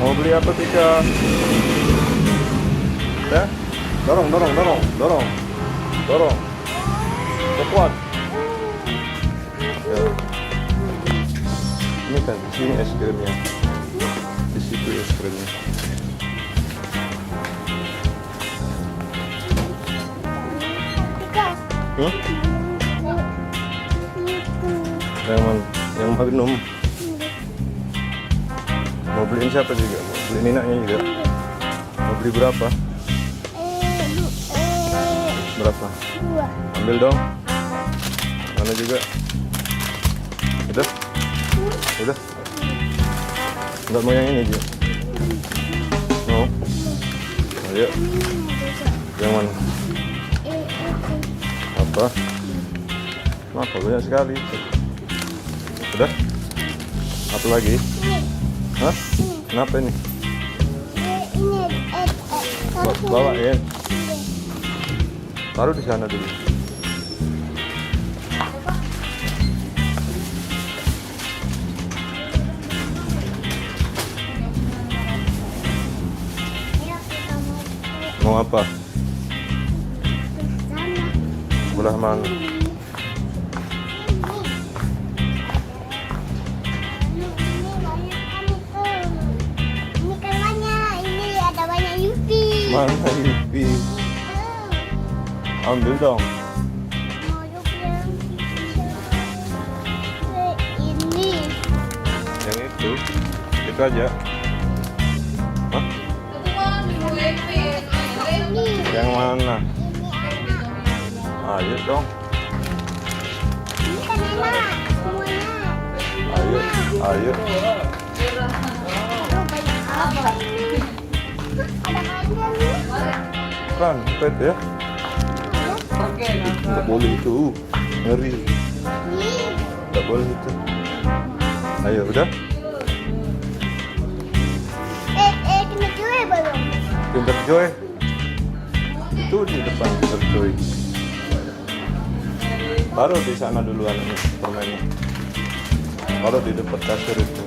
Mau beli apa Tika? Ya? Dorong. Kuat. Ya. Ini kan di sini es krimnya. Di situ es krimnya. Hmm? Yang mana? Yang Magnum. Mau beliin siapa juga? Mau beliin Ninaknya juga? Mau beli berapa? Berapa? 2. Ambil dong. Mana juga? Udah? Udah? Enggak mau yang ini juga? Mau? Ayo. Yang mana? Apa? Kenapa banyak sekali? Udah? Apa lagi? Hah? Kenapa ini? Bawa ya. Taruh di sana dulu. Mau apa? Sebelah mana? Mana Yupi? Ambil dong. Ini. Yang itu aja. Hah? Yang mana? Ayo dong. Ini kan enak semuanya. Ayo. Aduh, banyak apa ini? Ada kalian nih. Kan, pet ya. Nggak boleh itu, ngeri. Nggak boleh itu. Ayo, udah. Kena cuy belum? Kinder Joy. Itu di depan Kinder Joy. Baru di sana duluan ini permennya. Baru di dekat kasir itu.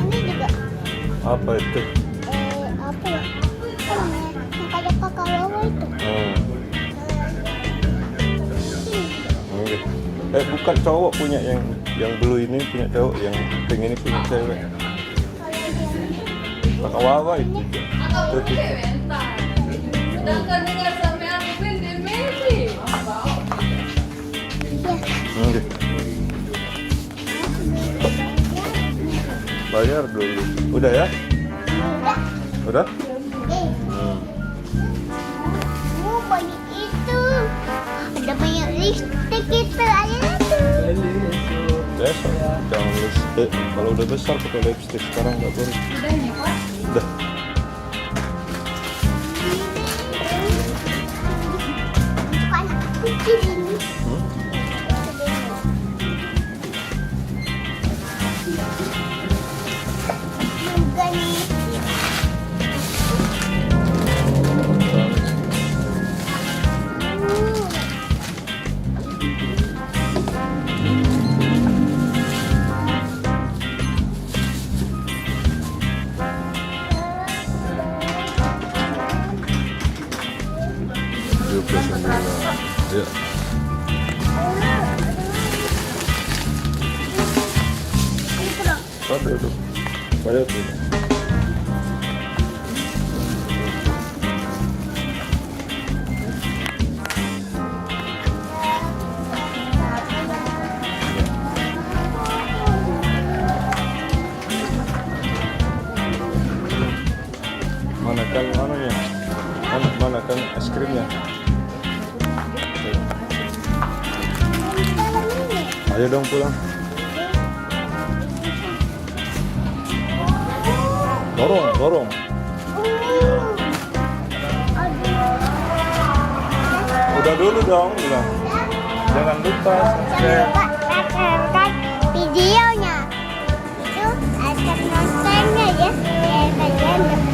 Ini juga. Apa itu? Apa ya? Yang kayak kakak lawa itu. Bukan cowok punya yang blue ini punya cowok, yang pink ini punya cewek. Kakak Wawa itu. Bayar dulu. Udah ya? Udah? Banyak itu. Ada banyak lipstick itu. Ayo tuh. Besok jangan lipstick. Kalau udah besar pakai lipstick, sekarang nggak boleh. Udah. Bukan kecil ini. Bukan nih. Ya. Apa itu? Bayar tuh. Mana kan es krimnya? Ayo dong pulang. Dorong. Udah dulu dong, bilang. Jangan lupa subscribe. Videonya itu akan nontonnya ya. Kalian